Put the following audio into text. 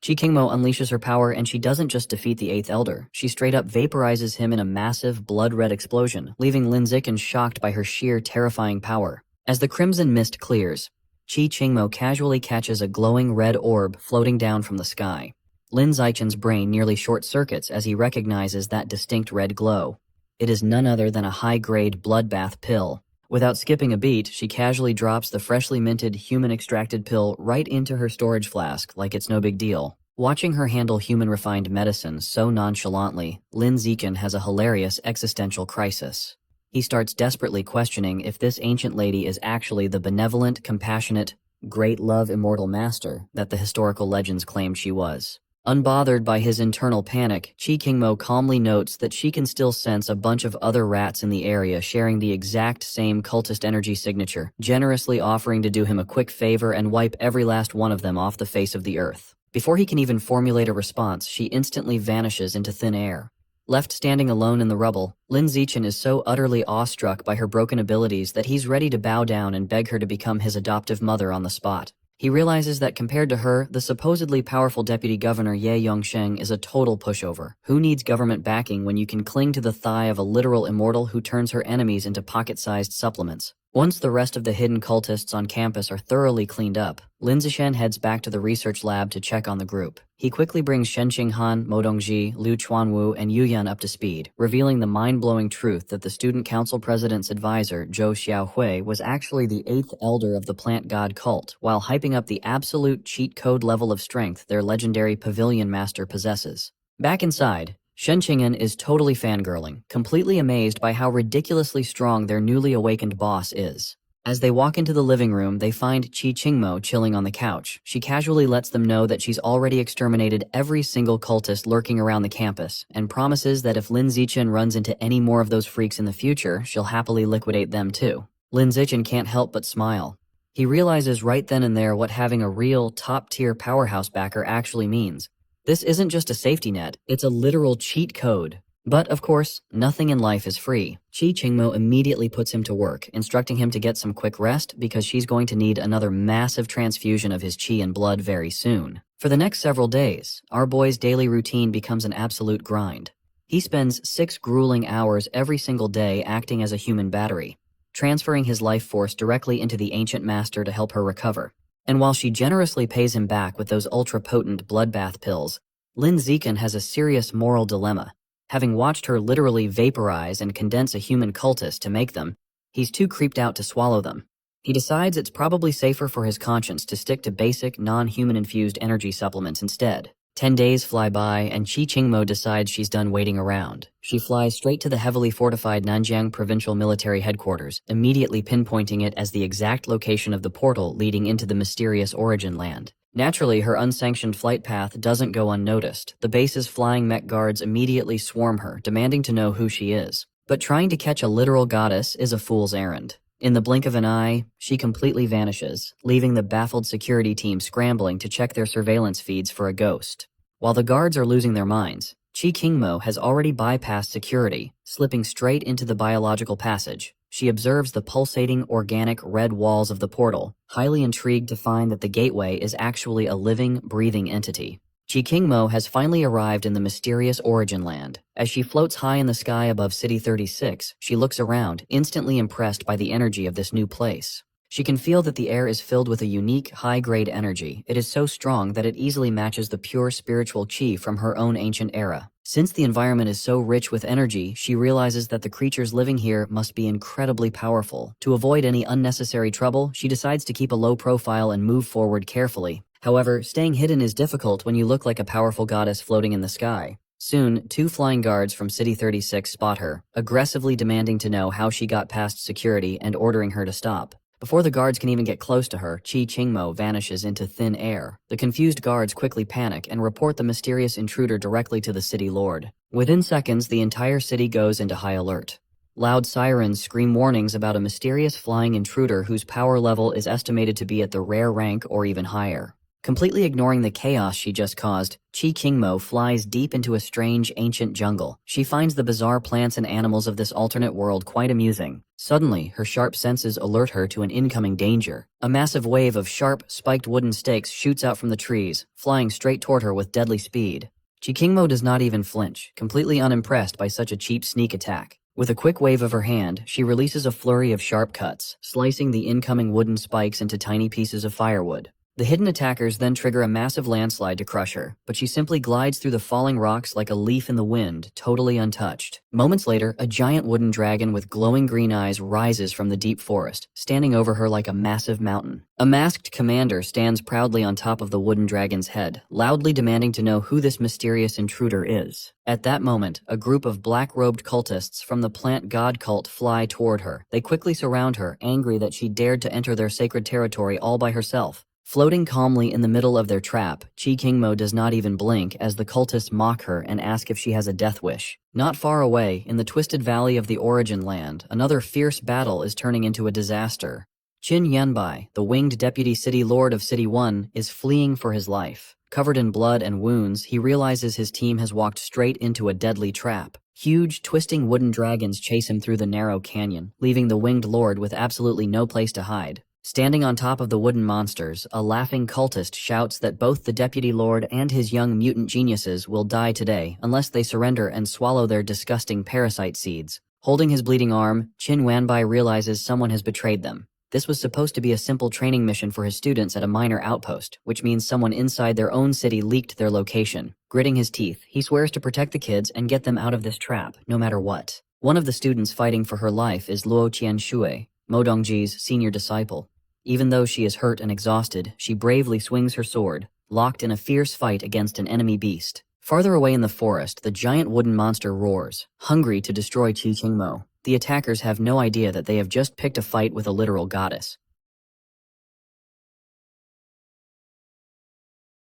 Qi Kingmo unleashes her power, and she doesn't just defeat the 8th Elder, she straight up vaporizes him in a massive, blood-red explosion, leaving Lin Zichen shocked by her sheer, terrifying power. As the crimson mist clears, Qi Qingmo casually catches a glowing red orb floating down from the sky. Lin Zichen's brain nearly short-circuits as he recognizes that distinct red glow. It is none other than a high-grade bloodbath pill. Without skipping a beat, she casually drops the freshly minted human-extracted pill right into her storage flask like it's no big deal. Watching her handle human-refined medicine so nonchalantly, Lin Zichen has a hilarious existential crisis. He starts desperately questioning if this ancient lady is actually the benevolent, compassionate, great love immortal master that the historical legends claimed she was. Unbothered by his internal panic, Qi Qingmo calmly notes that she can still sense a bunch of other rats in the area sharing the exact same cultist energy signature, generously offering to do him a quick favor and wipe every last one of them off the face of the earth. Before he can even formulate a response, she instantly vanishes into thin air. Left standing alone in the rubble, Lin Zichen is so utterly awestruck by her broken abilities that he's ready to bow down and beg her to become his adoptive mother on the spot. He realizes that compared to her, the supposedly powerful deputy governor Ye Yongsheng is a total pushover. Who needs government backing when you can cling to the thigh of a literal immortal who turns her enemies into pocket-sized supplements? Once the rest of the hidden cultists on campus are thoroughly cleaned up, Lin Zichen heads back to the research lab to check on the group. He quickly brings Shen Qinghan, Mo Dongji, Liu Chuanwu, and Yu Yan up to speed, revealing the mind-blowing truth that the student council president's advisor, Zhou Xiaohui, was actually the 8th elder of the plant god cult, while hyping up the absolute cheat code level of strength their legendary pavilion master possesses. Back inside, Shen Qinghan is totally fangirling, completely amazed by how ridiculously strong their newly awakened boss is. As they walk into the living room, they find Qi Qingmo chilling on the couch. She casually lets them know that she's already exterminated every single cultist lurking around the campus, and promises that if Lin Zichen runs into any more of those freaks in the future, she'll happily liquidate them too. Lin Zichen can't help but smile. He realizes right then and there what having a real, top-tier powerhouse backer actually means. This isn't just a safety net, it's a literal cheat code. But, of course, nothing in life is free. Qi Qingmo immediately puts him to work, instructing him to get some quick rest because she's going to need another massive transfusion of his qi and blood very soon. For the next several days, our boy's daily routine becomes an absolute grind. He spends 6 grueling hours every single day acting as a human battery, transferring his life force directly into the ancient master to help her recover. And while she generously pays him back with those ultra-potent bloodbath pills, Lin Zichen has a serious moral dilemma. Having watched her literally vaporize and condense a human cultist to make them, he's too creeped out to swallow them. He decides it's probably safer for his conscience to stick to basic, non-human-infused energy supplements instead. 10 days fly by, and Qi Qingmo decides she's done waiting around. She flies straight to the heavily fortified Nanjiang Provincial Military Headquarters, immediately pinpointing it as the exact location of the portal leading into the mysterious origin land. Naturally, her unsanctioned flight path doesn't go unnoticed. The base's flying mech guards immediately swarm her, demanding to know who she is. But trying to catch a literal goddess is a fool's errand. In the blink of an eye, she completely vanishes, leaving the baffled security team scrambling to check their surveillance feeds for a ghost. While the guards are losing their minds, Qi Qingmo has already bypassed security, slipping straight into the biological passage. She observes the pulsating, organic red walls of the portal, highly intrigued to find that the gateway is actually a living, breathing entity. Qi Qingmo has finally arrived in the mysterious origin land. As she floats high in the sky above City 36, she looks around, instantly impressed by the energy of this new place. She can feel that the air is filled with a unique, high-grade energy. It is so strong that it easily matches the pure spiritual qi from her own ancient era. Since the environment is so rich with energy, she realizes that the creatures living here must be incredibly powerful. To avoid any unnecessary trouble, she decides to keep a low profile and move forward carefully. However, staying hidden is difficult when you look like a powerful goddess floating in the sky. Soon, 2 flying guards from City 36 spot her, aggressively demanding to know how she got past security and ordering her to stop. Before the guards can even get close to her, Qi Qingmo vanishes into thin air. The confused guards quickly panic and report the mysterious intruder directly to the city lord. Within seconds, the entire city goes into high alert. Loud sirens scream warnings about a mysterious flying intruder whose power level is estimated to be at the rare rank or even higher. Completely ignoring the chaos she just caused, Qi Qingmo flies deep into a strange ancient jungle. She finds the bizarre plants and animals of this alternate world quite amusing. Suddenly, her sharp senses alert her to an incoming danger. A massive wave of sharp, spiked wooden stakes shoots out from the trees, flying straight toward her with deadly speed. Qi Qingmo does not even flinch, completely unimpressed by such a cheap sneak attack. With a quick wave of her hand, she releases a flurry of sharp cuts, slicing the incoming wooden spikes into tiny pieces of firewood. The hidden attackers then trigger a massive landslide to crush her, but she simply glides through the falling rocks like a leaf in the wind, totally untouched. Moments later, a giant wooden dragon with glowing green eyes rises from the deep forest, standing over her like a massive mountain. A masked commander stands proudly on top of the wooden dragon's head, loudly demanding to know who this mysterious intruder is. At that moment, a group of black-robed cultists from the plant god cult fly toward her. They quickly surround her, angry that she dared to enter their sacred territory all by herself. Floating calmly in the middle of their trap, Qi Qingmo does not even blink as the cultists mock her and ask if she has a death wish. Not far away, in the twisted valley of the Origin Land, another fierce battle is turning into a disaster. Qin Yanbai, the winged deputy city lord of City 1, is fleeing for his life. Covered in blood and wounds, he realizes his team has walked straight into a deadly trap. Huge, twisting wooden dragons chase him through the narrow canyon, leaving the winged lord with absolutely no place to hide. Standing on top of the wooden monsters, a laughing cultist shouts that both the deputy lord and his young mutant geniuses will die today unless they surrender and swallow their disgusting parasite seeds. Holding his bleeding arm, Qin Wanbai realizes someone has betrayed them. This was supposed to be a simple training mission for his students at a minor outpost, which means someone inside their own city leaked their location. Gritting his teeth, he swears to protect the kids and get them out of this trap, no matter what. One of the students fighting for her life is Luo Qianshui, Mo Dongji's senior disciple. Even though she is hurt and exhausted, she bravely swings her sword, locked in a fierce fight against an enemy beast. Farther away in the forest, the giant wooden monster roars, hungry to destroy Qi Qingmo. The attackers have no idea that they have just picked a fight with a literal goddess.